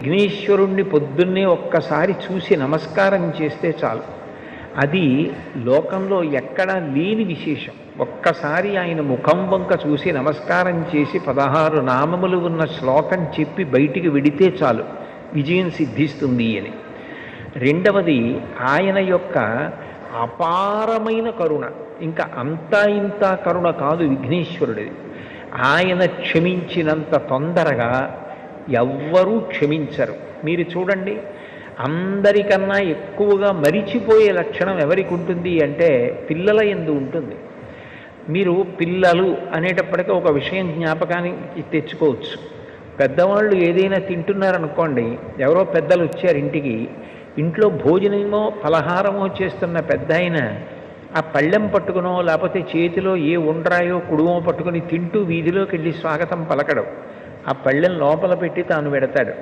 విఘ్నేశ్వరుణ్ణి పొద్దున్నే ఒక్కసారి చూసి నమస్కారం చేస్తే చాలు. అది లోకంలో ఎక్కడా లేని విశేషం. ఒక్కసారి ఆయన ముఖం వంక చూసి నమస్కారం చేసి 16 నామములు ఉన్న శ్లోకం చెప్పి బయటికి వెడితే చాలు, విజయం సిద్ధిస్తుంది అని. రెండవది ఆయన యొక్క అపారమైన కరుణ. ఇంకా అంతా ఇంత కరుణ కాదు విఘ్నేశ్వరుడిది. ఆయన క్షమించినంత తొందరగా ఎవ్వరూ క్షమించరు. మీరు చూడండి, అందరికన్నా ఎక్కువగా మరిచిపోయే లక్షణం ఎవరికి ఉంటుంది అంటే పిల్లల యందు ఉంటుంది. మీరు పిల్లలు అనేటప్పటికీ ఒక విషయం జ్ఞాపకానికి తెచ్చుకోవచ్చు. పెద్దవాళ్ళు ఏదైనా తింటున్నారనుకోండి, ఎవరో పెద్దలు వచ్చారు ఇంటికి, ఇంట్లో భోజనమో పలహారమో చేస్తున్న పెద్ద ఆయన ఆ పళ్ళెం పట్టుకునో లేకపోతే చేతిలో ఏ ఉండ్రాయో కుడుమో పట్టుకుని తింటూ వీధిలోకి వెళ్ళి స్వాగతం పలకడం, ఆ పళ్ళెం లోపల పెట్టి తాను పెడతాడు.